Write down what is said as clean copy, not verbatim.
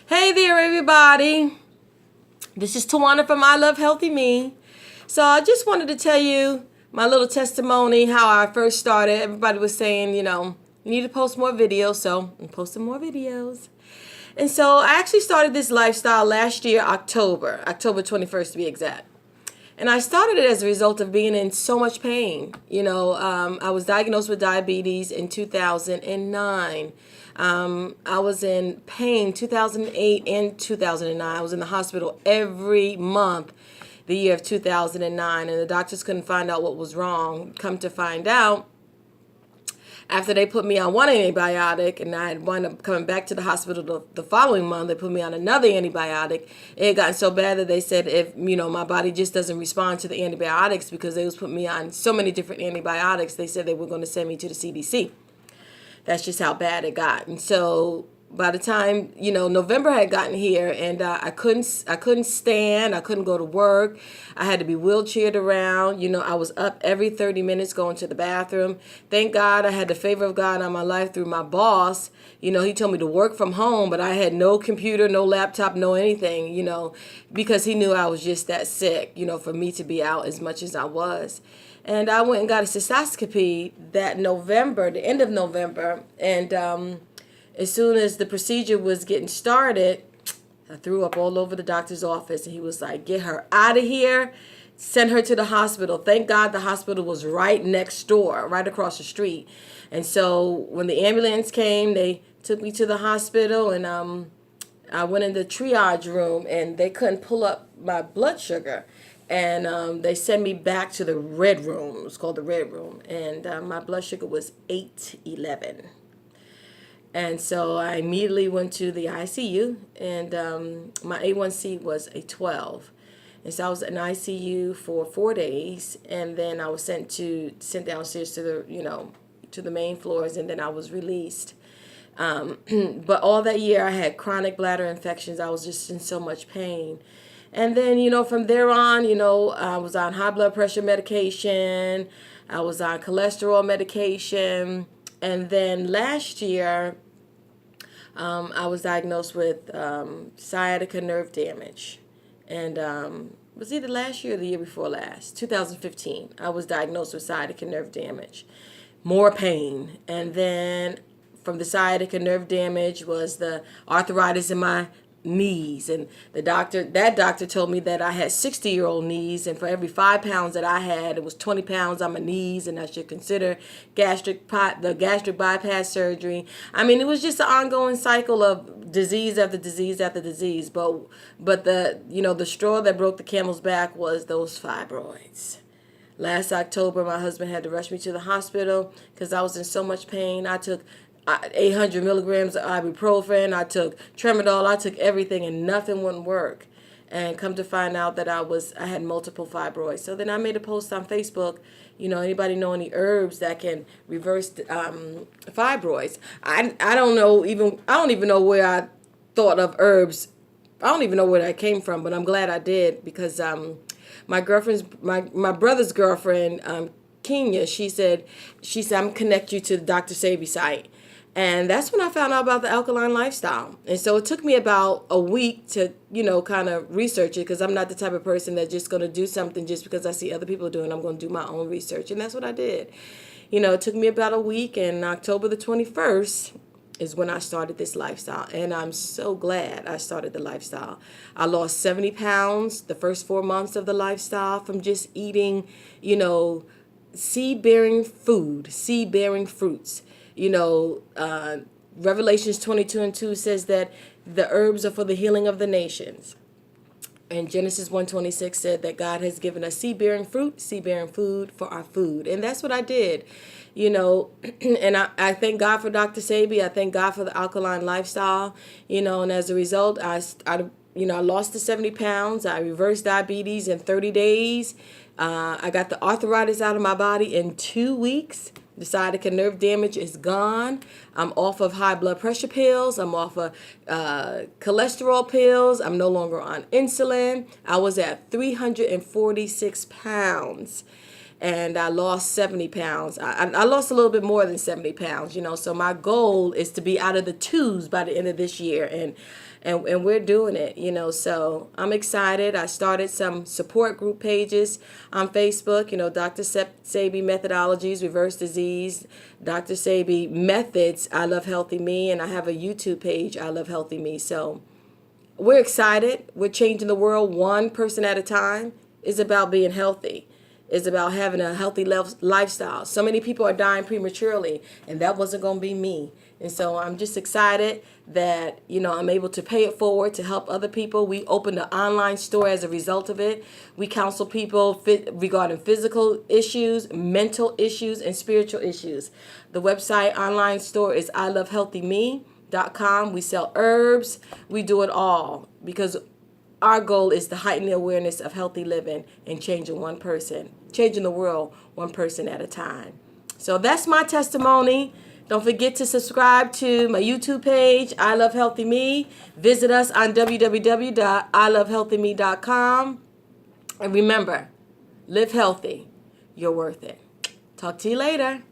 Hey there, everybody. This is Tawana from I Love Healthy Me. So I just wanted to tell you my little testimony, how I first started. Everybody was saying, you need to post more videos, so I'm posting more videos. And so I actually started this lifestyle last year, October 21st to be exact. And I started it as a result of being in so much pain. I was diagnosed with diabetes in 2009. I was in pain 2008 and 2009. I was in the hospital every month the year of 2009, and the doctors couldn't find out what was wrong. Come to find out, after they put me on one antibiotic and I had wound up coming back to the hospital the following month, they put me on another antibiotic. It had gotten so bad that they said if, my body just doesn't respond to the antibiotics, because they was putting me on so many different antibiotics, they said they were going to send me to the CDC. That's just how bad it got. And so by the time, November had gotten here, and I couldn't stand. I couldn't go to work. I had to be wheelchaired around. I was up every 30 minutes going to the bathroom. Thank God I had the favor of God on my life through my boss. He told me to work from home, but I had no computer, no laptop, no anything, because he knew I was just that sick, for me to be out as much as I was. And I went and got a cystoscopy that November, the end of November. And as soon as the procedure was getting started, I threw up all over the doctor's office. And he was like, get her out of here. Send her to the hospital. Thank God the hospital was right next door, right across the street. And so when the ambulance came, they took me to the hospital. And I went in the triage room, and they couldn't pull up my blood sugar. And they sent me back to the red room. It was called the red room. And my blood sugar was 811. And so I immediately went to the ICU, and my A1C was a 12. And so I was in ICU for 4 days, and then I was sent downstairs to the main floors, and then I was released. But all that year I had chronic bladder infections. I was just in so much pain. And then, from there on, I was on high blood pressure medication. I was on cholesterol medication. And then last year, I was diagnosed with sciatica nerve damage. And it was either last year or the year before last, 2015. I was diagnosed with sciatica nerve damage. More pain. And then from the sciatica nerve damage was the arthritis in my knees, and that doctor told me that I had 60-year-old knees, and for every 5 pounds that I had, it was 20 pounds on my knees, and I should consider gastric bypass surgery. I mean, it was just an ongoing cycle of disease after disease after disease. But the straw that broke the camel's back was those fibroids. Last October, my husband had to rush me to the hospital because I was in so much pain. I took 800 milligrams of ibuprofen. I took Tramadol. I took everything, and nothing wouldn't work. And come to find out that I had multiple fibroids. So then I made a post on Facebook. Anybody know any herbs that can reverse fibroids? I don't even know where I thought of herbs. I don't even know where that came from, but I'm glad I did, because my brother's girlfriend, Kenya, she said I'm connect you to the Dr. Sebi site. And that's when I found out about the alkaline lifestyle. And so it took me about a week to, kind of research it, because I'm not the type of person that's just going to do something just because I see other people doing it. I'm going to do my own research. And that's what I did. It took me about a week, and October the 21st is when I started this lifestyle. And I'm so glad I started the lifestyle. I lost 70 pounds the first 4 months of the lifestyle from just eating, seed-bearing food, seed-bearing fruits. Revelations 22:2 says that the herbs are for the healing of the nations. And Genesis 1:26 said that God has given us seed-bearing fruit, seed-bearing food for our food. And that's what I did, and I thank God for Dr. Sebi. I thank God for the alkaline lifestyle, and as a result, I lost the 70 pounds. I reversed diabetes in 30 days. I got the arthritis out of my body in 2 weeks. The sciatica nerve damage is gone. I'm off of high blood pressure pills. I'm off of cholesterol pills. I'm no longer on insulin. I was at 346 pounds. and I lost 70 pounds. I lost a little bit more than 70 pounds, so my goal is to be out of the twos by the end of this year, and we're doing it, so I'm excited. I started some support group pages on Facebook, Dr. Sebi Methodologies, Reverse Disease, Dr. Sebi Methods, I Love Healthy Me, and I have a YouTube page, I Love Healthy Me. So we're excited. We're changing the world one person at a time. It's about being healthy. It's about having a healthy lifestyle. So many people are dying prematurely, and that wasn't going to be me. And so I'm just excited that, I'm able to pay it forward to help other people. We opened an online store as a result of it. We counsel people regarding physical issues, mental issues, and spiritual issues. The website online store is ilovehealthyme.com. We sell herbs. We do it all because our goal is to heighten the awareness of healthy living and changing the world one person at a time. So that's my testimony. Don't forget to subscribe to my YouTube page, I Love Healthy Me. Visit us on www.ilovehealthyme.com. And remember, live healthy. You're worth it. Talk to you later.